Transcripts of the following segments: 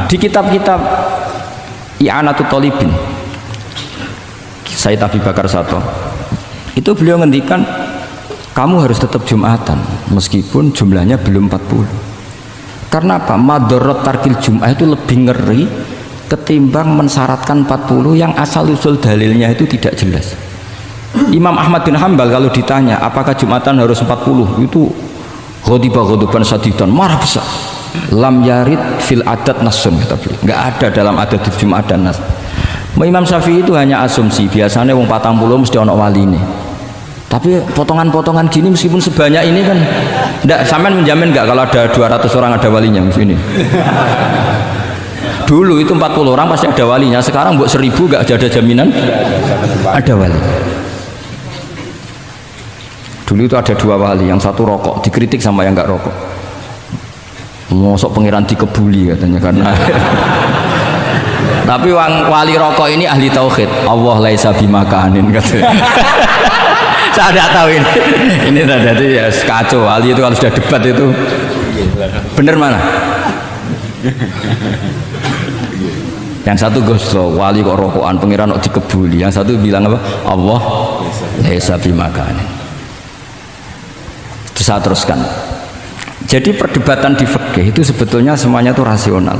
di kitab-kitab I'anatul Thalibin Sayyid Abi Bakar Sato itu beliau ngendikan kamu harus tetap Jumatan meskipun jumlahnya belum 40. Karena apa? Madharat tarkil Jum'ah itu lebih ngeri ketimbang mensyaratkan 40 yang asal usul dalilnya itu tidak jelas. Imam Ahmad bin Hambal kalau ditanya apakah Jumatan harus 40 itu ghadiban sadidan, marah besar. Lam yarid fil adat nasun, kata beliau. Enggak ada dalam adat Jumat dan nas. Imam Syafi'i itu hanya asumsi, biasanya wong 40 mesti ono waline. Tapi potongan-potongan gini meskipun sebanyak ini kan enggak, sampean menjamin enggak kalau ada 200 orang ada walinya sini? Dulu itu 40 orang pasti ada walinya, sekarang buat 1000 enggak ada jaminan ada wali. Dulu itu ada 2 wali, yang satu rokok, dikritik sama yang enggak rokok. Mosok pangeran dikebuli katanya karena tapi wali rokok ini ahli tauhid. Allah laisa bimakanin katanya. Saya tidak tahu ini jadi ya kacau. Wali itu kalau sudah debat itu bener mana? Yang satu goslo wali kok rokokan pangeran kok dikebuli. Yang satu bilang apa? Allah laisa bimakanin. Terus saya teruskan. Jadi perdebatan di fikih itu sebetulnya semuanya itu rasional.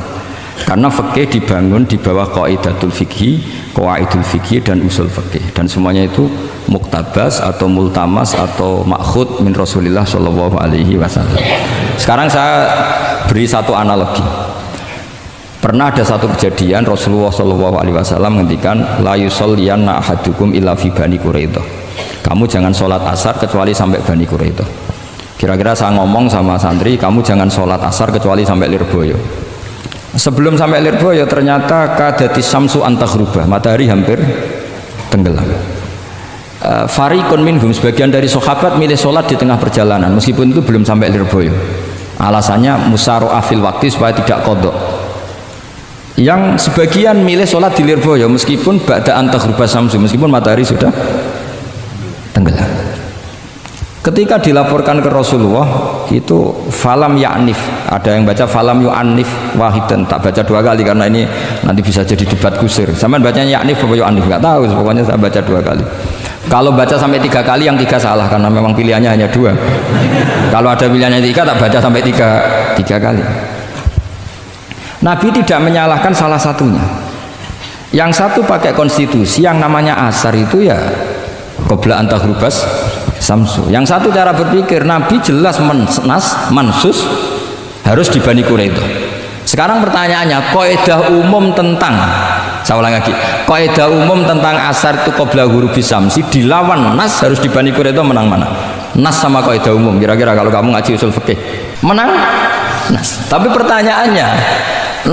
Karena fikih dibangun di bawah qaidatul fikhi, qawaidul fikhi dan usul fikih, dan semuanya itu muktabas atau multamas atau makhud min Rasulillah sallallahu alaihi wasallam. Sekarang saya beri satu analogi. Pernah ada satu kejadian Rasulullah sallallahu alaihi wasallam ngendikan la yusalliyanna ahadukum illa fi Bani Quraidah. Kamu jangan sholat asar kecuali sampai Bani Quraidah. Kira-kira saya ngomong sama santri, kamu jangan sholat asar kecuali sampai Lirboyo. Sebelum sampai Lirboyo ternyata kadati samsu antaghrubah, matahari hampir tenggelam. Fariqun minhum, sebagian dari sahabat milih sholat di tengah perjalanan meskipun itu belum sampai Lirboyo. Alasannya musyaroah fil waktu supaya tidak kodok. Yang sebagian milih sholat di Lirboyo meskipun ba'da antaghrubah samsu, meskipun matahari sudah tenggelam. Ketika dilaporkan ke Rasulullah itu falam ya'nif, ada yang baca falam yu'annif wahidan, tak baca 2 kali karena ini nanti bisa jadi debat kusir. Sampean bacanya ya'nif apa yu'annif enggak tahu, pokoknya saya baca 2 kali. Kalau baca sampai 3 kali yang 3 salah karena memang pilihannya hanya 2. Kalau ada pilihannya 3 tak baca sampai 3 kali. Nabi tidak menyalahkan salah satunya. Yang satu pakai konstitusi yang namanya asar itu ya qabla antaghrubas samsu. Yang satu cara berpikir Nabi jelas mansus harus di Bani Quraidah. Sekarang pertanyaannya, kaidah umum tentang, saya ulang lagi, kaidah umum tentang asar itu qabla ghurubis samsi dilawan nas harus di Bani Quraidah, menang mana? Nas sama kaidah umum. Kira-kira kalau kamu ngaji usul fikih menang nas. Tapi pertanyaannya,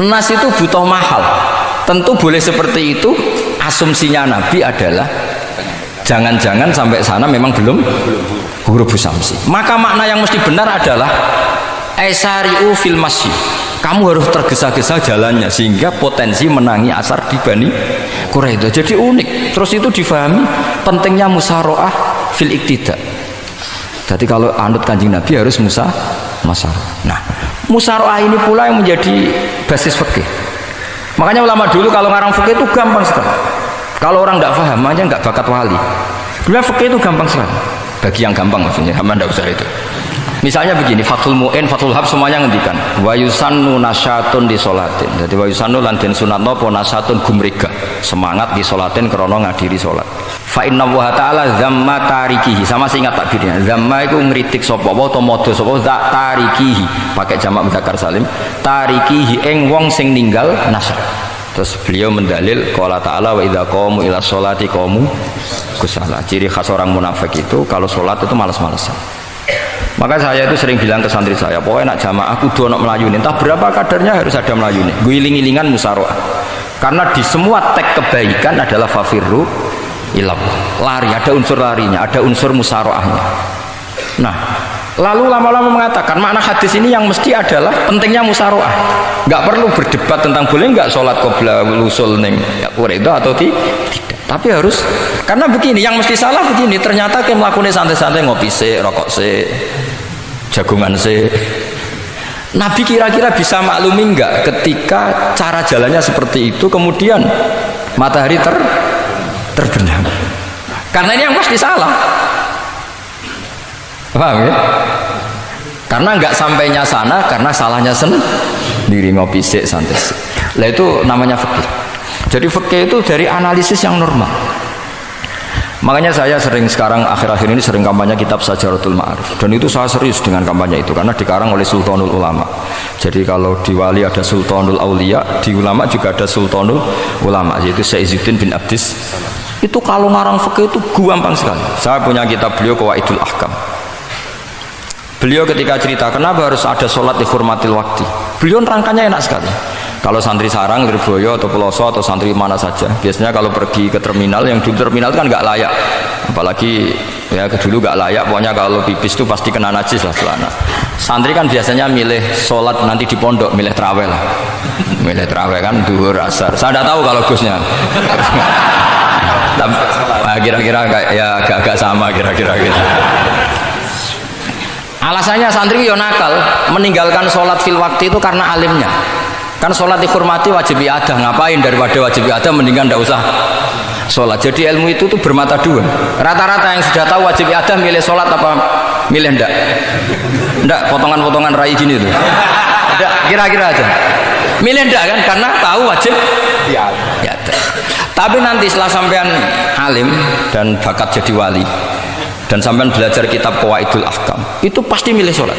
nas itu butuh mahal. Tentu boleh seperti itu. Asumsinya Nabi adalah jangan-jangan sampai sana memang belum ghurubus samsi. Maka makna yang mesti benar adalah aisari'u fil masyi. Kamu harus tergesa-gesa jalannya sehingga potensi menangi asar di Bani Quraidah. Jadi unik. Terus itu difahami pentingnya musyaroah fil iktida. Jadi kalau anut Kanjeng Nabi harus musyaroah. Nah, musyaroah ini pula yang menjadi basis fikih. Makanya ulama dulu kalau ngarang fikih itu gampang sekali. Kalau orang tidak paham aja nggak bakat wali. Sebenarnya fikih itu gampang sekali. Bagi yang gampang maksudnya, hamba tidak usah itu. Misalnya begini, Fathul Mu'in, Fathul Hab semuanya ngendikan wa yusannu nasyatun di sholatin. Jadi wa yusannu lan den sunatno apa nasyatun gumrega, semangat di sholatin krana ngadiri sholat. Fa inna wa ta'ala zamma tarikihi, sama sih ingat takbirnya. Zamma itu ngritik sapa wa ta modho sapa za tarikihi, pakai jamak muzakkar salim. Tarikihi ing wong sing ninggal nasyat. Terus beliau mendalil qala ta'ala wa idza qamu ila sholati qamu kusala. Ciri khas orang munafik itu kalau sholat itu malas-malasan. Maka saya itu sering bilang ke santri saya, pokoknya nak jamaah kudu ono melayune, entah berapa kadarnya harus ada melayune. Guiling-gilingan musyaroah. Karena di semua teks kebaikan adalah fafirru ilallah. Lari, ada unsur larinya, ada unsur musyaroahnya. Nah, lalu lama-lama mengatakan makna hadis ini yang mesti adalah pentingnya musyaroah. Nggak perlu berdebat tentang boleh nggak sholat qabla usul ning Quraidah atau tidak. Tapi harus, karena begini, yang mesti salah begini, ternyata kayak melakukan santai-santai, ngopi se, rokok se, jagungan se. Nabi kira-kira bisa maklumi enggak ketika cara jalannya seperti itu kemudian matahari terbenam? Karena ini yang pasti salah. Paham ya? Karena enggak sampainya sana karena salahnya sendiri, ngopi sik santai. Lah itu namanya fikih. Jadi fikih itu dari analisis yang normal. Makanya saya sering sekarang akhir-akhir ini sering kampanye kitab Sajaratul Ma'arif, dan itu saya serius dengan kampanye itu karena dikarang oleh Sultanul Ulama. Jadi kalau di wali ada Sultanul Aulia, di ulama juga ada Sultanul Ulama, yaitu Syekh Izzuddin bin Abdis. Itu kalau ngarang fikih itu gampang sekali. Saya punya kitab beliau Qawaidul Ahkam. Beliau ketika cerita kenapa harus ada sholat dihormatil waktu, beliau rangkanya enak sekali. Kalau santri Sarang, Lirboyo atau Peloso atau santri mana saja, biasanya kalau pergi ke terminal, yang di terminal itu kan nggak layak, apalagi ya dulu nggak layak, pokoknya kalau pipis itu pasti kena najis lah celana. Santri kan biasanya milih sholat nanti di pondok, milih terawih lah, milih terawih kan duhur asar. Saya tidak tahu kalau Gusnya. Nah, kira-kira ya agak sama kira-kira gitu. Alasannya santri yo nakal meninggalkan sholat fil waktu itu karena alimnya. Kan sholat dihormati wajib iadah, ngapain daripada wajib iadah mendingan tidak usah sholat. Jadi ilmu itu tuh bermata dua. Rata-rata yang sudah tahu wajib iadah milih sholat apa milih ndak? Ndak, potongan-potongan rai gini tuh. Ndak, kira-kira aja. Milih ndak kan karena tahu wajib iadah. Tapi nanti setelah sampean alim dan bakat jadi wali dan sampean belajar kitab Qawaidul Ahkam, itu pasti milih sholat.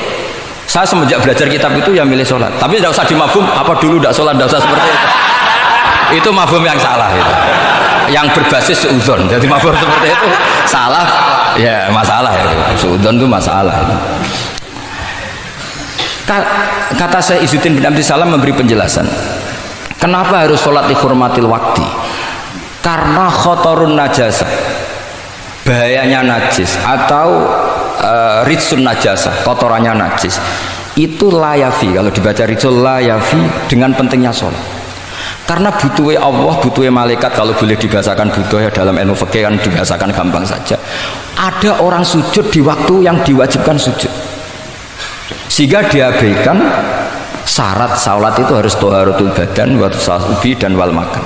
Saya semenjak belajar kitab itu ya milih sholat, tapi tidak usah dimafhum apa dulu tidak sholat, tidak usah seperti itu mafhum yang salah itu, yang berbasis suudzon. Jadi mafhum seperti itu salah, ya masalah itu, suudzon itu masalah itu. Kata Syekh Izzuddin bin Abdis Salam memberi penjelasan kenapa harus sholat dihormatil waktu, karena khotorun najasah, bahayanya najis atau ritsun najasa, kotorannya najis itu layafi, kalau dibaca ritsul layafi dengan pentingnya sholat. Karena butuhnya Allah, butuhnya malaikat, kalau boleh dibahasakan butuh ya dalam ilmu fikih kan dibahasakan gampang saja. Ada orang sujud di waktu yang diwajibkan sujud, sehingga diabaikan syarat sholat itu harus toharatul badan, wa ubi dan wal makan.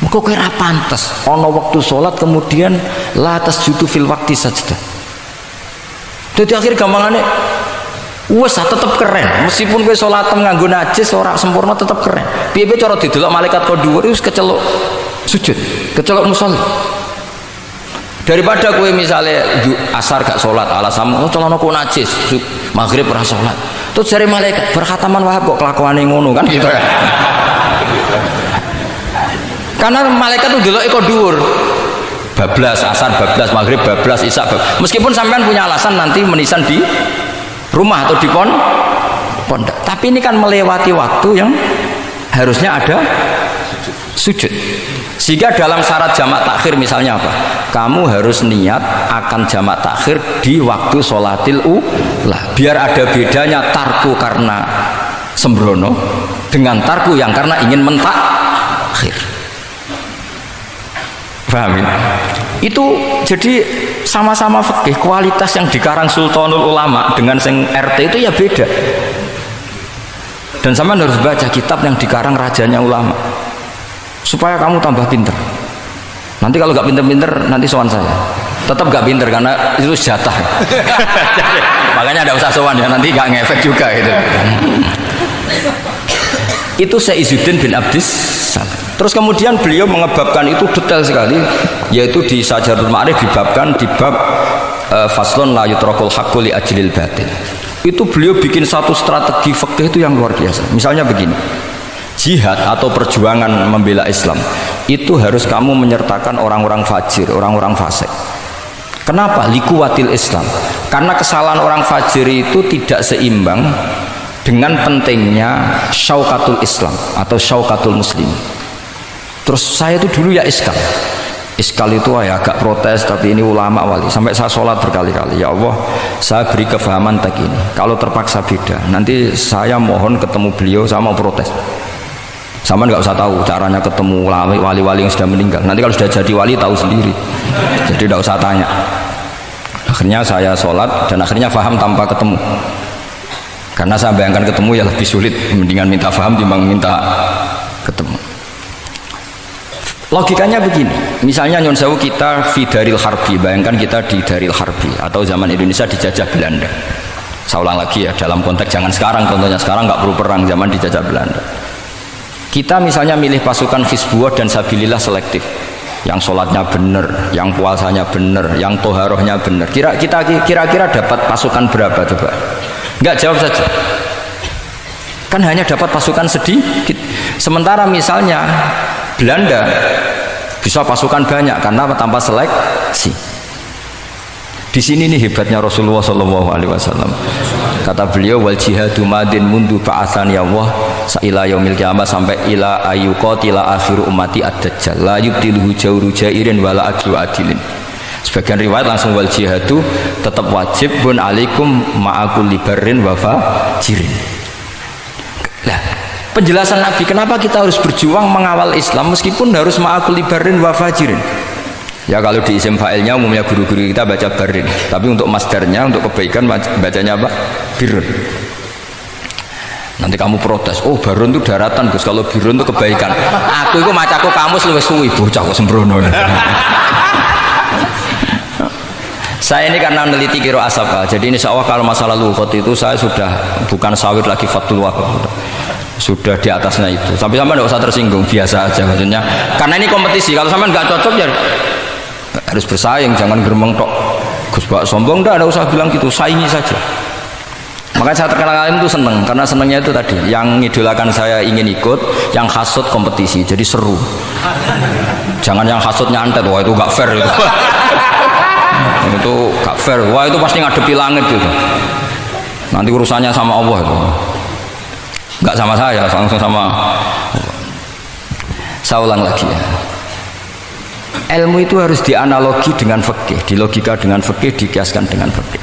Kok kira pantas ono waktu sholat kemudian la tasjudu fil waktu sajdah. Jadi akhir gampangannya wes tetap keren, meskipun kowe salatem nganggo najis ora sempurna tetap keren. Piye-piye cara didelok malaikat kok dhuwur wis keceluk sujud, keceluk musolli. Daripada kowe misalnya asar gak salat alasanmu celanaku najis, maghrib ora salat. Terus jare malaikat berkhataman Wahab kok kelakuane ngono kan gitu kan. Karena malaikat tuh delok kok dhuwur. Bablas, asar bablas, maghrib bablas, isya bablas. Meskipun sampean punya alasan nanti menisan di rumah atau di pondok, tapi ini kan melewati waktu yang harusnya ada sujud. Sehingga dalam syarat jamak takhir misalnya apa? Kamu harus niat akan jamak takhir di waktu sholatil ula. Biar ada bedanya tarku karena sembrono dengan tarku yang karena ingin mentakhir. Paham ya? Itu jadi sama-sama fikih, kualitas yang dikarang Sultanul Ulama dengan sing RT itu ya beda. Dan sama harus baca kitab yang dikarang rajanya ulama supaya kamu tambah pinter. Nanti kalau gak pinter-pinter nanti sowan saya. Tetap gak pinter karena itu jatah. Makanya ada usah sowan ya, nanti gak ngefek juga gitu. Itu Syekh Izzuddin bin Abdis Salam. Terus kemudian beliau mengebabkan itu detail sekali, yaitu di Sajaratul Ma'arif dibabkan di bab faslon la yutrakul haqqu li ajlil batil. Itu beliau bikin satu strategi fikih itu yang luar biasa. Misalnya begini, jihad atau perjuangan membela Islam itu harus kamu menyertakan orang-orang fajir, orang-orang fasik. Kenapa? Likuwatil Islam. Karena kesalahan orang fajir itu tidak seimbang dengan pentingnya syaukatul Islam atau syaukatul muslim. Terus saya itu dulu ya iskal itu ya agak protes, tapi ini ulama wali, sampai saya sholat berkali-kali, ya Allah saya beri kefahaman tak ini, kalau terpaksa beda nanti saya mohon ketemu beliau, saya mau protes. Sama nggak usah tahu caranya ketemu wali-wali yang sudah meninggal, nanti kalau sudah jadi wali tahu sendiri, jadi nggak usah tanya. Akhirnya saya sholat dan akhirnya faham tanpa ketemu. Karena saya bayangkan ketemu ya lebih sulit, mendingan minta paham timbang minta ketemu. Logikanya begini, misalnya nyon sewu kita fi daril harbi, bayangkan kita di daril harbi atau zaman Indonesia dijajah Belanda. Saya ulang lagi ya, dalam konteks jangan sekarang, contohnya sekarang nggak perlu perang, zaman dijajah Belanda. Kita misalnya milih pasukan Hizbullah dan Sabilillah selektif, yang sholatnya benar, yang puasanya benar, yang toharohnya benar. Kira-kira dapat pasukan berapa coba? Enggak, jawab saja. Kan hanya dapat pasukan sedikit. Sementara misalnya Belanda bisa pasukan banyak karena tanpa seleksi. Di sini nih hebatnya Rasulullah SAW. Kata beliau, wal jihadu madin mundu ba'atsani Allah ila yaumil qiyamah sampai ila ayyuqatila akhiru ummati ad-dajjal la yubtiluhu jawru jairin wala adlu adilin. Sebagian riwayat langsung wal jihadu tetap wajib bun alaikum ma'akul libarin wa fajirin. Nah, penjelasan Nabi kenapa kita harus berjuang mengawal Islam meskipun harus ma'akul libarin wa fajirin. Ya kalau di isim fa'ilnya umumnya guru-guru kita baca barin, tapi untuk masdarnya, untuk kebaikan bacanya apa? Birun. Nanti kamu protes, oh barun itu daratan Gus, kalau birun itu kebaikan. Aku itu macaku kamus luwih suwi bocah kok sembrono. Saya ini karena meneliti kiro asapa, jadi insya Allah kalau masalah lughot itu saya sudah bukan sawir lagi Fathul Wahab, sudah di atasnya itu. Sampai sampai nggak usah tersinggung, biasa aja maksudnya. Karena ini kompetisi, kalau sampai nggak cocok ya harus bersaing, jangan geremeng tok. Gus Bak sombong, nggak usah bilang gitu, saingi saja. Makanya saya terkenal alim itu seneng, karena senengnya itu tadi, yang ngidolakan saya ingin ikut, yang hasut kompetisi, jadi seru. Jangan yang hasut nyantet, wah itu nggak fair itu. Itu gak fair, wah itu pasti ngadepi langit gitu. Nanti urusannya sama Allah itu, nggak sama saya, langsung sama Allah. Saya ulang lagi ya, ilmu itu harus dianalogi dengan fikih, dilogika dengan fikih, dikiaskan dengan fikih.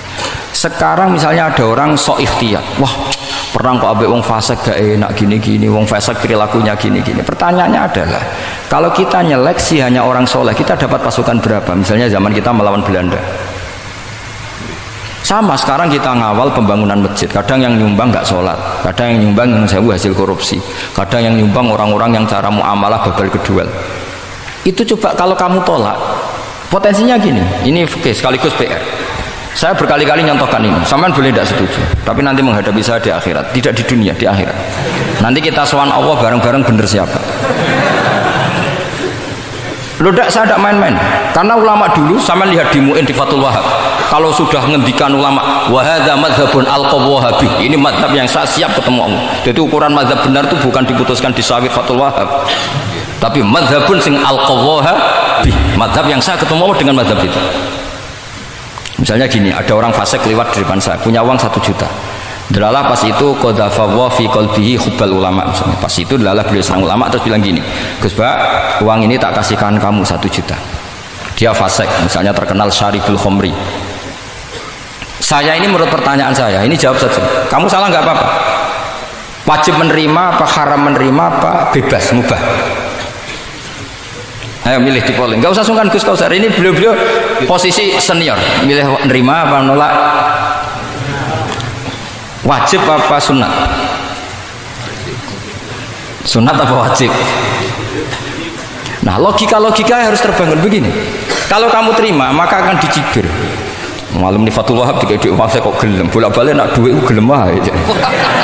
Sekarang misalnya ada orang sok ikhtiyat, wah perang kok ambek wong fasik gak enak gini-gini, wong fasik perilakunya gini-gini. Pertanyaannya adalah, kalau kita nyeleksi hanya orang soleh, kita dapat pasukan berapa? Misalnya zaman kita melawan Belanda. Sama sekarang kita ngawal pembangunan masjid, kadang yang nyumbang nggak sholat, kadang yang nyumbang yang sewu hasil korupsi, kadang yang nyumbang orang-orang yang cara muamalah babal kedua. Itu coba kalau kamu tolak, potensinya gini, ini fikih sekaligus PR. Saya berkali-kali nyontohkan ini, sampean boleh tidak setuju, tapi nanti menghadapi saya di akhirat, tidak di dunia, di akhirat. Nanti kita sowan Allah bareng-bareng, bener siapa? Loh, saya tidak main-main, karena ulama dulu, sampean lihat di Mu'in di Fathul Wahab, kalau sudah ngendikan ulama, wahadha madhabun al-qawwahabi, ini madhab yang saya siap ketemu Allah. Jadi ukuran madhab benar itu bukan diputuskan di sawit Fathul Wahab, tapi madhabun sing al-qawwahabi, madhab yang saya ketemu Allah dengan madhab itu. Misalnya gini, ada orang fasik lewat di depan saya, punya uang 1 juta. Delalah pas itu qadhafa fi qalbihi hubbal ulama, misalnya. Pas itu delalah beliau serang ulama terus bilang gini, Gus Pak, uang ini tak kasihkan kamu 1 juta. Dia fasik, misalnya terkenal syaribul khomri. Saya ini menurut pertanyaan saya, ini jawab saja. Kamu salah nggak apa-apa. Wajib menerima apa haram menerima apa bebas mubah? Ayo milih di polling, nggak usah sungkan Gus Kausar, ini beliau posisi senior, milih nerima apa nolak, wajib apa sunat, sunat apa wajib. Nah logika harus terbangun begini, kalau kamu terima maka akan dicibir. Malam di Fathul Wahab dikasih uang saya kok gelem, bolak-balik nak duit gelem aja.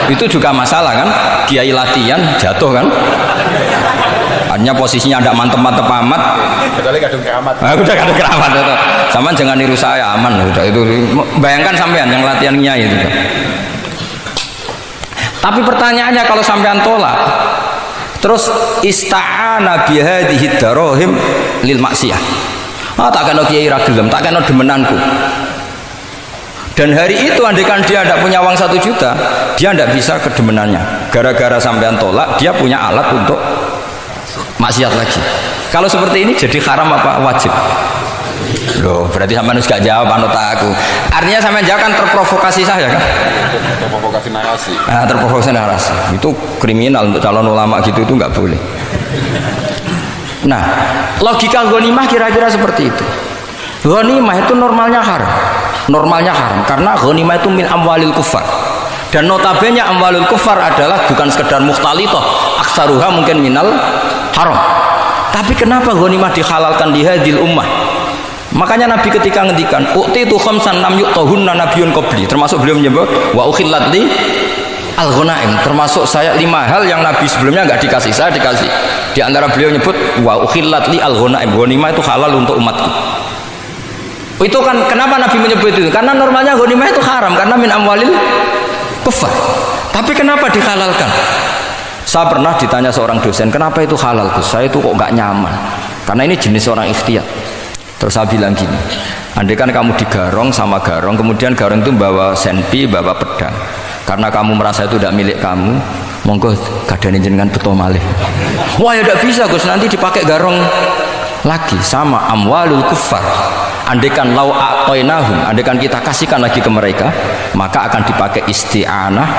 Itu juga masalah kan, kiai latihan jatuh kan. Hanya posisinya tidak mantep-mantep amat. Kecuali kadung keramat. Udah kadung keramat itu. Sampean jangan niru saya, aman udah itu. Bayangkan sampean yang latihan nyai itu. Tapi pertanyaannya kalau sampean tolak, terus ista'ana bihadhihi darahim lil maksiyah. Tak kena kiai ra gelem, tak kena demenanku. Dan hari itu andekan dia tidak punya uang 1 juta, dia tidak bisa kedemenannya. Gara-gara sampean tolak, dia punya alat untuk maksiat lagi. Kalau seperti ini jadi haram apa wajib? Loh, berarti sampean harus gak jawab anut aku. Artinya sampean jawab kan terprovokasi saya kan? Terprovokasi narasi. Nah, terprovokasi narasi. Itu kriminal untuk calon ulama gitu, itu nggak boleh. Nah, logika ghanimah kira-kira seperti itu. Ghanimah itu normalnya haram. Normalnya haram karena ghanimah itu min amwalil kufar. Dan notabene amwalul kufar adalah bukan sekedar mukhtalithah, aksaruha mungkin minal haram. Tapi kenapa ghanimah dihalalkan di hadil ummah? Makanya Nabi ketika ngendikan uqtitu khamsan lam yu'tahunna nabiyyun qabli, termasuk beliau menyebut wa ukhillat li al-ghanaim, termasuk saya 5 hal yang Nabi sebelumnya enggak dikasih, saya dikasih. Di antara beliau menyebut wa ukhillat li al-ghanaim, ghanimah itu halal untuk umatku. Itu kan kenapa Nabi menyebut itu? Karena normalnya ghanimah itu haram karena min amwalil kufar. Tapi kenapa dihalalkan? Saya pernah ditanya seorang dosen, kenapa itu halal Gus? Saya itu kok nggak nyaman. Karena ini jenis orang ikhtiyat. Terus saya bilang gini, andai kan kamu digarong sama garong, kemudian garong itu bawa senpi, bawa pedang. Karena kamu merasa itu tidak milik kamu, monggo gadane jenengan beto malih. Wah ya tidak bisa Gus, nanti dipakai garong lagi. Sama amwalul kufar. Andaikan lau a'tainahum, andaikan kita kasihkan lagi ke mereka, maka akan dipakai isti'anah,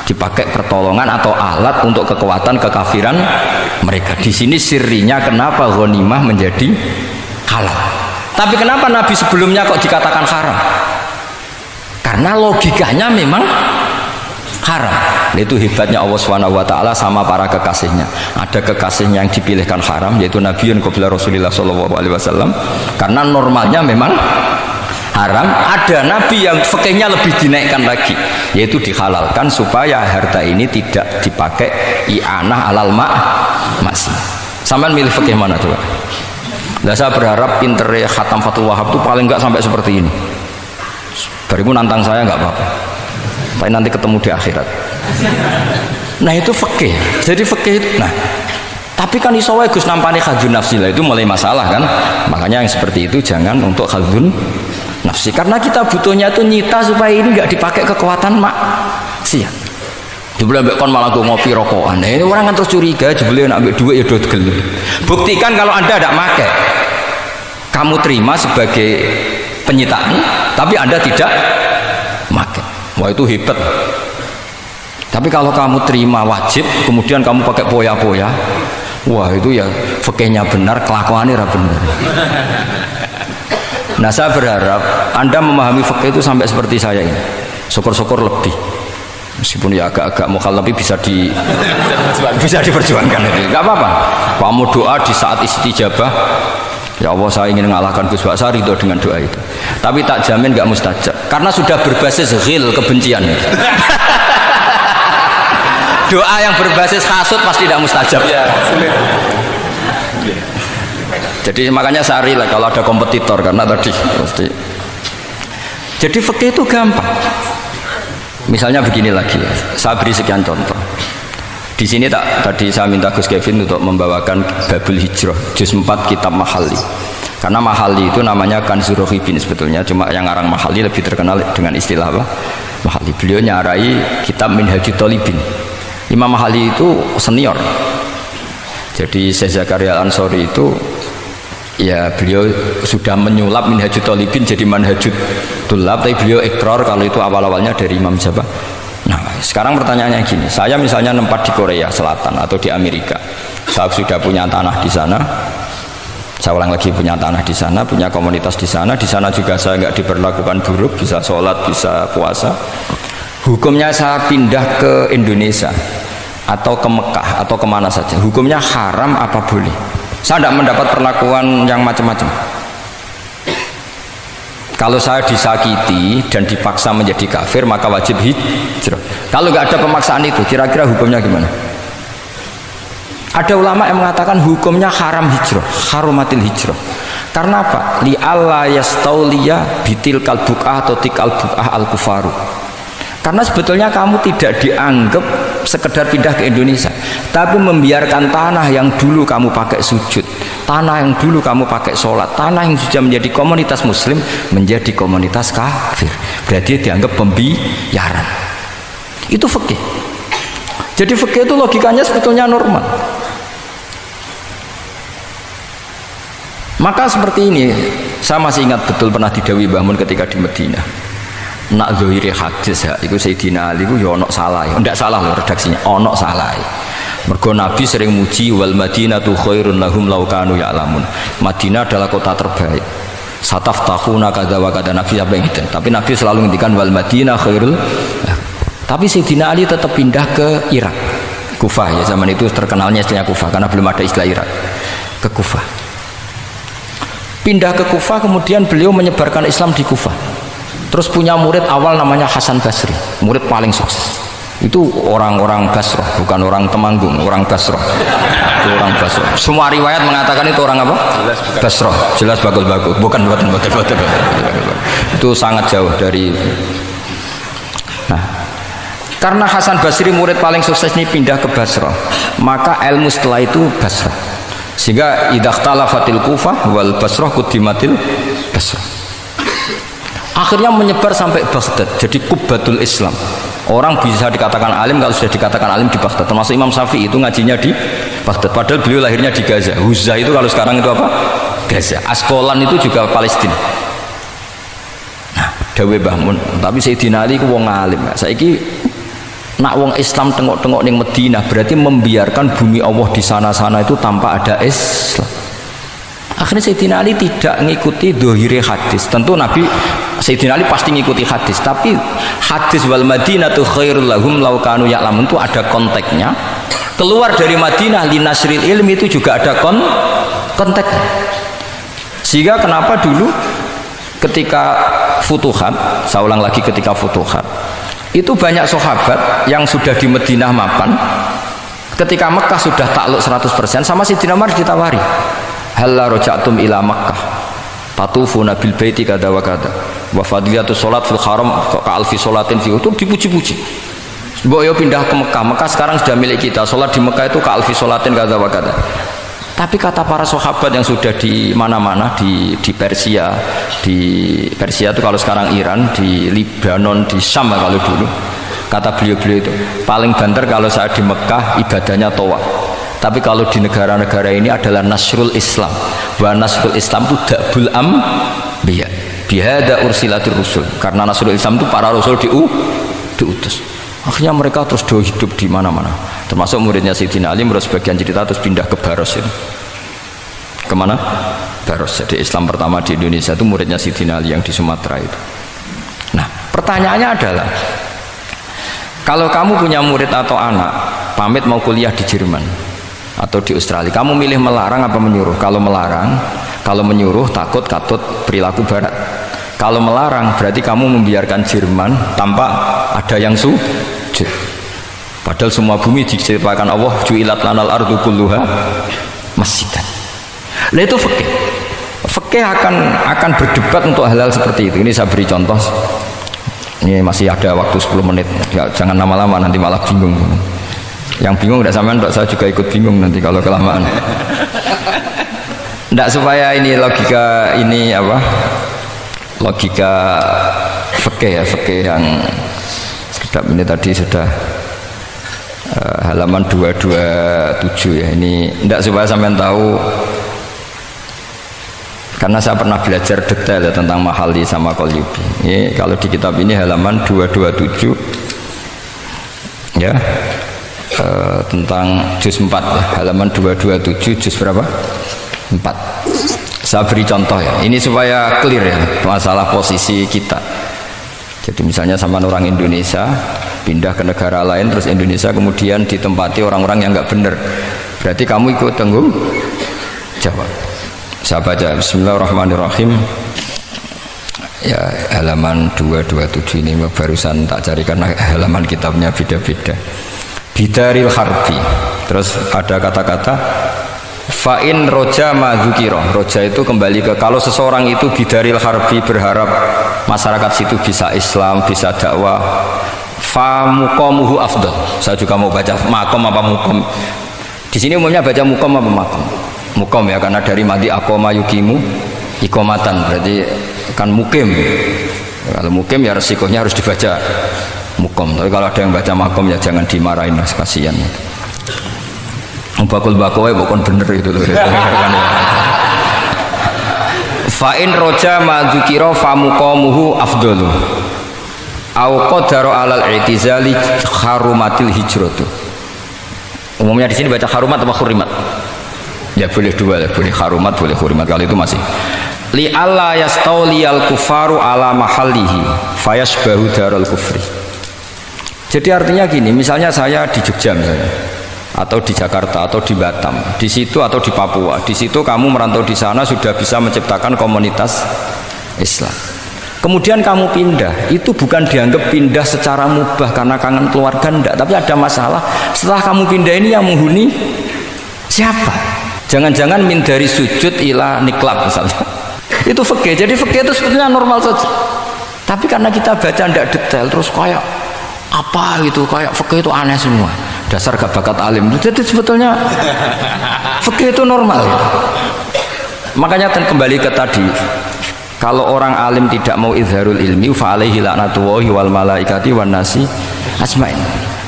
dipakai pertolongan atau alat untuk kekuatan kekafiran mereka. Di sini sirinya kenapa ghanimah menjadi halal. Tapi kenapa Nabi sebelumnya kok dikatakan haram? Karena logikanya memang haram. Itu hebatnya Allah SWT sama para kekasihnya. Ada kekasihnya yang dipilihkan haram, yaitu Nabiun qabla Rasulullah SAW, karena normalnya memang haram. Ada Nabi yang fikihnya lebih dinaikkan lagi, yaitu dihalalkan supaya harta ini tidak dipakai i'anah alal masih. Sampai milih fikih mana coba? Nah, saya berharap pintere Khatam Fathul Wahab itu paling enggak sampai seperti ini. Barimu nantang saya enggak apa-apa, tapi nanti ketemu di akhirat. Nah itu fikih. Jadi fikih itu, nah tapi kan iso wae Gus nampani khadzun nafsi lah, itu mulai masalah kan. Makanya yang seperti itu jangan untuk khadzun nafsi, karena kita butuhnya itu nyita supaya ini enggak dipakai kekuatan maksiat. Jebule mbek kon malah go ngopi rokokan. Ini orang kan terus curiga, jebule nek mbek dhuwit ya do gelem. Buktikan kalau Anda tidak pakai, kamu terima sebagai penyitaan, tapi Anda tidak pakai. Wah itu hebat. Tapi kalau kamu terima wajib, kemudian kamu pakai poya-poya, wah itu ya fikihnya benar, kelakuannya benar. Nah saya berharap Anda memahami fikih itu sampai seperti saya ini. Syukur-syukur lebih. Meskipun ya agak-agak mukhalaf, tapi bisa diperjuangkan itu. Enggak apa-apa. Kamu doa di saat istijabah, ya Allah saya ingin mengalahkan Gus Baksa, ridho dengan doa itu. Tapi tak jamin enggak mustajab, karena sudah berbasis ghil, kebencian. Doa yang berbasis hasud pasti tidak mustajab. Ya, sulit. Jadi makanya saya rela kalau ada kompetitor, karena tadi pasti. Jadi fikih itu gampang. Misalnya begini lagi, saya beri sekian contoh. Di sini tadi saya minta Gus Kevin untuk membawakan Babul Hijrah juz 4 kitab Mahalli. Karena Mahalli itu namanya Kanzur Rohibin sebetulnya, cuma yang ngarang Mahalli lebih terkenal dengan istilah apa? Mahalli. Beliau nyarai kitab Minhajut Thalibin. Imam Mahalli itu senior. Jadi Syekh Zakaria Al-Ansori itu ya beliau sudah menyulap Minhajut Thalibin jadi Manhajut Tulab, tapi beliau ikrar kalau itu awal-awalnya dari Imam Jabah. Nah sekarang pertanyaannya gini, saya misalnya nempat di Korea Selatan atau di Amerika, saya sudah punya tanah di sana, saya ulang lagi punya tanah di sana, punya komunitas di sana juga saya nggak diperlakukan buruk, bisa sholat, bisa puasa. Hukumnya saya pindah ke Indonesia atau ke Mekah atau kemana saja, hukumnya haram apa boleh? Saya tidak mendapat perlakuan yang macam-macam. Kalau saya disakiti dan dipaksa menjadi kafir, maka wajib hijrah. Kalau nggak ada pemaksaan itu, kira-kira hukumnya gimana? Ada ulama yang mengatakan hukumnya haram hijrah, harumatil hijrah. Karena apa? Li alla yastauliya bitil kalbukah atau tikal bukah al kufaru. Karena sebetulnya kamu tidak dianggap sekedar pindah ke Indonesia, tapi membiarkan tanah yang dulu kamu pakai sujud, tanah yang dulu kamu pakai sholat, tanah yang sudah menjadi komunitas muslim menjadi komunitas kafir, berarti dianggap pembiaran. Itu fikih. Jadi fikih itu logikanya sebetulnya normal. Maka seperti ini, saya masih ingat betul pernah didhawuhi Mbah Mun ketika di Madinah. Nak zahiri hadis ya, itu Sayyidina Ali itu ya ono salah, ndak salah loh redaksinya, ono salah. Mergo Nabi sering muji wal Madinatu khairun lahum law kanu ya'lamun. Madinah adalah kota terbaik. Sataftahuna kadza wa kadza, Nabi apa gitu. Tapi Nabi selalu ngendikan wal Madinah khairul. Tapi Sayyidina Ali tetap pindah ke Irak, Kufah ya, zaman itu terkenalnya istilahnya Kufah karena belum ada istilah Irak, ke Kufah. Pindah ke Kufah, kemudian beliau menyebarkan Islam di Kufah. Terus punya murid awal namanya Hasan Basri, murid paling sukses. Itu orang-orang Basrah, bukan orang Temanggung, orang Basrah. Itu orang Basrah. Semua riwayat mengatakan itu orang apa? Basrah. Jelas bagus-bagus, bukan. Itu sangat jauh dari. Nah, karena Hasan Basri murid paling sukses ini pindah ke Basrah, maka ilmu setelah itu Basrah. Sehingga idza ikhtalafatil Kufah wal Basrah quddimatil Basrah. Akhirnya menyebar sampai Baghdad, jadi Qubbatul Islam. Orang bisa dikatakan alim kalau sudah dikatakan alim di Baghdad. Termasuk Imam Syafi'i itu ngajinya di Baghdad. Padahal beliau lahirnya di Gaza. Huzza itu kalau sekarang itu apa? Gaza. Askolan itu juga Palestina. Nah, dawe bangun. Tapi Sayyidina Ali ku wong alim. Saiki nak wong Islam tengok-tengok ning Madinah berarti membiarkan bumi Allah di sana-sana itu tanpa ada Islam. Akhirnya Sayyidina Ali tidak mengikuti dohiri hadis. Tentu Nabi Sayyidina Ali pasti mengikuti hadis, tapi hadis wal Madinatu khairul lahum law kanu ya'lamun itu ada konteksnya. Keluar dari Madinah li nasril ilmi itu juga ada konteks. Sehingga kenapa dulu ketika futuhat, saya ulang lagi ketika futuhat, itu banyak sahabat yang sudah di Madinah mapan, ketika Mekah sudah takluk 100%, sama Sayyidina Umar ditawari, halla raja'tum ila Makkah tatufuna bil baiti kada wa kada wa fadilatu salat fil haram ka alfi salatin fi, itu dipuji-puji. Mbok yo pindah ke Mekah, Mekah sekarang sudah milik kita, salat di Mekah itu ka alfi salatin kada wa kada. Tapi kata para sahabat yang sudah di mana-mana, di Persia itu kalau sekarang Iran, di Lebanon, di Syam kalau dulu, kata beliau-beliau itu paling banter kalau saya di Mekah ibadahnya tawaf. Tapi kalau di negara-negara ini adalah nasrul Islam. Wa nasrul Islam itu da'bul ambiya. Bihada ursilatir rusul. Karena nasrul Islam itu para rasul diutus. Akhirnya mereka terus hidup di mana-mana. Termasuk muridnya Sayyidina Ali, menurut sebagian cerita terus pindah ke Baros itu. Kemana? Baros. Jadi Islam pertama di Indonesia itu muridnya Sayyidina Ali yang di Sumatera itu. Nah, pertanyaannya adalah, kalau kamu punya murid atau anak pamit mau kuliah di Jerman atau di Australia, kamu milih melarang apa menyuruh? Kalau melarang, kalau menyuruh takut katut perilaku barat. Kalau melarang berarti kamu membiarkan Jerman tanpa ada yang sujud. Padahal semua bumi diciptakan Allah, ju'ilat lanal ardu kulluha masjidan. Lah itu fikih. Fikih akan berdebat untuk hal-hal seperti itu. Ini saya beri contoh. Ini masih ada waktu 10 menit. Ya, jangan lama-lama nanti malah bingung. Yang bingung tidak sampean, saya juga ikut bingung nanti kalau kelamaan. Tidak, supaya ini logika ini apa? Logika fikih ya, fikih yang sekedap ini tadi sudah halaman 227 ya. Ini tidak, supaya sampean tahu, karena saya pernah belajar detail ya tentang Mahalli sama Qalyubi. Ini kalau di kitab ini halaman 227 ya, tentang juz 4 ya, halaman 227 juz berapa? 4. Saya beri contoh ya, ini supaya clear ya masalah posisi kita. Jadi misalnya sama orang Indonesia pindah ke negara lain, terus Indonesia kemudian ditempati orang-orang yang nggak benar, berarti kamu ikut tanggung jawab. Saya baca Bismillahirrahmanirrahim ya, halaman 227 ini barusan tak cari karena halaman kitabnya beda-beda. Bidaril harbi, terus ada kata-kata fa'in roja madzukiro. Roja itu kembali ke, kalau seseorang itu bidaril harbi, berharap masyarakat situ bisa Islam, bisa dakwah, fa muqamuhu afdal. Saya juga mau baca makom apa mukom. Di sini umumnya baca mukom apa makom. Mukom ya, karena dari madi akoma yukimu ikomatan, berarti kan mukim. Kalau mukim ya resikonya harus dibaca mukom. Tapi kalau ada yang baca makom ya jangan dimarahin, mas, kasihan. Bakul bakowe bukan bener itu loh. Fa'in roja madzukiro famuqamuhu afdalu au qadara alal i'tizali harumatil hijratu. Umumnya di sini baca harumat atau hurimat? Ya boleh dua, boleh harumat, boleh hurimat. Kalau itu masih li alla yastauliyal kufaru ala mahallihi fayasbahu darul kufri. Jadi artinya gini, misalnya saya di Jogja misalnya, atau di Jakarta atau di Batam, di situ atau di Papua, di situ kamu merantau di sana sudah bisa menciptakan komunitas Islam. Kemudian kamu pindah, itu bukan dianggap pindah secara mubah karena kangen keluarga, enggak, tapi ada masalah. Setelah kamu pindah ini yang menghuni siapa? Jangan-jangan min dari sujud ila niklab misalnya. Itu fikih. Jadi fikih itu sebetulnya normal saja. Tapi karena kita baca tidak detail, terus kayak apa gitu, kayak fikih itu aneh semua. Dasar gak bakat alim. Jadi sebetulnya fikih itu normal. Gitu. Makanya kembali ke tadi, kalau orang alim tidak mau izharul ilmi, fa alaihi laknatullahi wal malaikati wan nasi ajmain.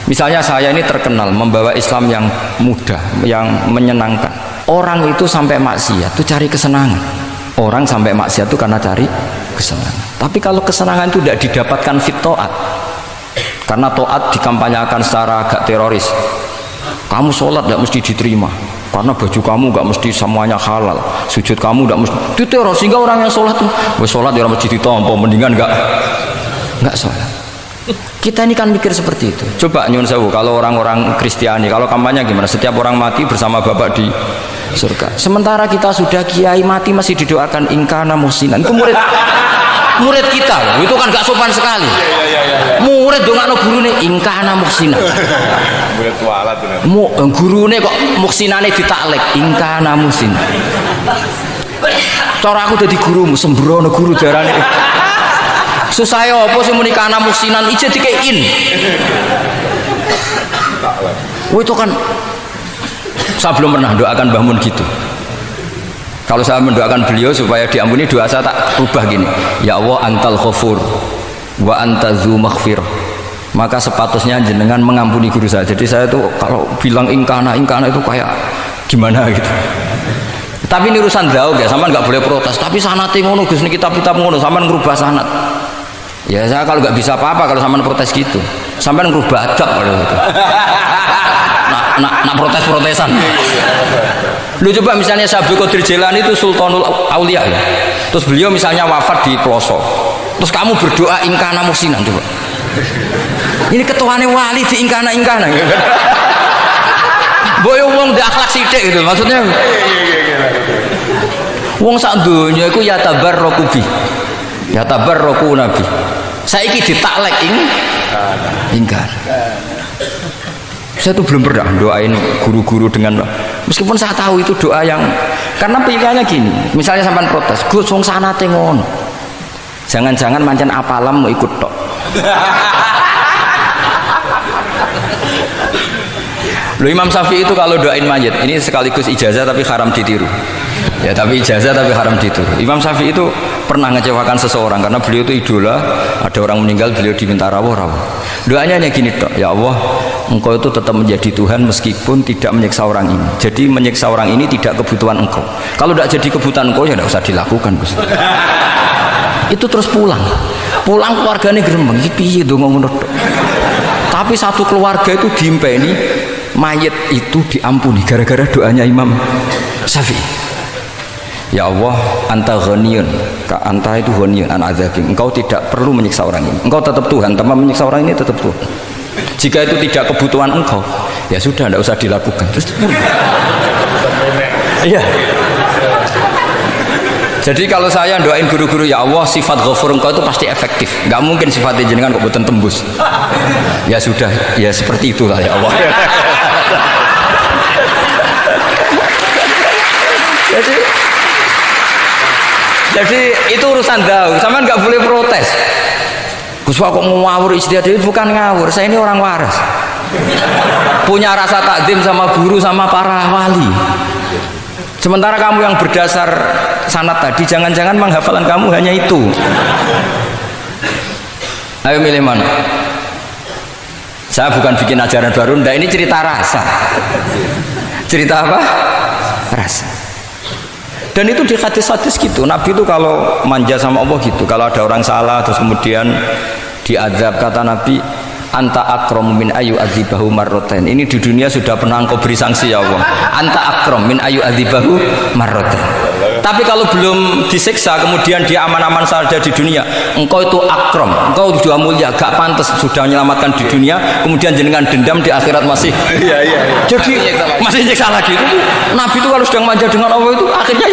Misalnya saya ini terkenal membawa Islam yang mudah, yang menyenangkan. Orang itu sampai maksiat itu cari kesenangan. Orang sampai maksiat itu karena cari kesenangan. Tapi kalau kesenangan itu tidak didapatkan fit to'at, karena to'at dikampanyakan secara agak teroris. Kamu sholat tidak mesti diterima, karena baju kamu nggak mesti semuanya halal, sujud kamu nggak mesti diteror, sehingga orang yang sholat tuh, sholat di mesti ditompo, mendingan nggak sholat. Kita ini kan mikir seperti itu. Coba nyun sewu, kalau orang-orang Kristiani, kalau kampanye gimana? Setiap orang mati bersama Bapak di surga. Sementara kita sudah kiai mati masih didoakan ingkana musinan. Itu murid kita loh. Itu kan gak sopan sekali. Murid dongakno gurune ingkana musinan. Murid kualat bener. Gurune kok muksinane ditaklek ingkana musinan. Cara aku dadi gurumu sembrono guru darane. Susah apa sih muni kana musinan ije dikein. Itu kan saya belum pernah doakan Mbah Mun gitu. Kalau saya mendoakan beliau supaya diampuni, doa saya tak rubah gini, ya Allah antal ghafur wa anta dzu maghfirah, maka sepatutnya jenengan mengampuni guru saya. Jadi saya tuh kalau bilang ingkana itu kayak gimana gitu. Tapi ini urusan jauh ya, sampean nggak boleh protes. Tapi sanate ngono Gus, ini kitab-kitab ngono, sampean ngerubah sanad. Ya saya kalau nggak bisa apa-apa kalau sampean protes gitu. Sampean ngerubah adab kalau gitu. Nak protes-protesan. Lu coba misalnya Syekh Abdul Qadir Jailani itu Sultanul Aulia ya. Terus beliau misalnya wafat di pelosok. Terus kamu berdoa ingkana musinan coba. Ini ketuane wali di ingkana. Boyo wong ndek akhlak sithik gitu maksudnya. Wong sak donya iku ya tabarruku bi. Ya tabarruku nabi. Saiki ditaklek ingkar. Saya tuh belum pernah doain guru-guru dengan, meskipun saya tahu itu doa yang, karena pilihannya gini, misalnya sampai protes, Gus wong sanate ngono, jangan-jangan mancen apalam mau ikut tok. Loh Imam Syafi'i itu kalau doain mayit, ini sekaligus ijazah tapi haram ditiru. Ya tapi ijazah tapi haram ditiru. Imam Syafi'i itu pernah ngecewakan seseorang karena beliau itu idola, ada orang meninggal beliau diminta rawuh. Doanya hanya gini tok, ya Allah, Engkau itu tetap menjadi Tuhan meskipun tidak menyiksa orang ini. Jadi menyiksa orang ini tidak kebutuhan Engkau. Kalau tidak jadi kebutuhan Engkau ya tidak usah dilakukan, Gus. Itu terus pulang keluarganya gremeng, iki piye ndonga ngono tok. Tapi satu keluarga itu diimpeni mayit itu diampuni gara-gara doanya Imam Syafi'i. Ya Allah, anta ghaniyun, anta itu ghaniyun an adzabim. Engkau tidak perlu menyiksa orang ini. Engkau tetap Tuhan, tanpa menyiksa orang ini tetap Tuhan. Jika itu tidak kebutuhan engkau, ya sudah, tidak usah dilakukan. Terus iya. Jadi kalau saya doain guru-guru, ya Allah sifat ghafur engkau itu pasti efektif. Nggak mungkin sifatnya jenengan kok boten tembus. Ya sudah, ya seperti itulah ya Allah. Jadi itu urusan daun, sama nggak boleh protes. Gus kok ngawur istiadat, itu bukan ngawur, saya ini orang waras, punya rasa takdim sama guru sama para wali. Sementara kamu yang berdasar sanad tadi, jangan-jangan menghafalan kamu hanya itu. Ayo milih mana? Saya bukan bikin ajaran baru, ndak, ini cerita rasa. Cerita apa? Rasa. Dan itu di hadis-hadis gitu, Nabi itu kalau manja sama Allah gitu, kalau ada orang salah terus kemudian diazab, kata Nabi, anta akram min ayu adzibahu marrotain. Ini di dunia sudah pernah engkau beri sanksi ya Allah, anta akram min ayu adzibahu marrotain. Tapi kalau belum disiksa kemudian dia aman-aman saja di dunia, engkau itu akram, engkau sudah mulia, gak pantas sudah menyelamatkan di dunia, kemudian jenengan dendam di akhirat masih. Iya. Jadi masih nyiksa lagi. Nabi itu kalau sedang manja dengan Allah itu akhirnya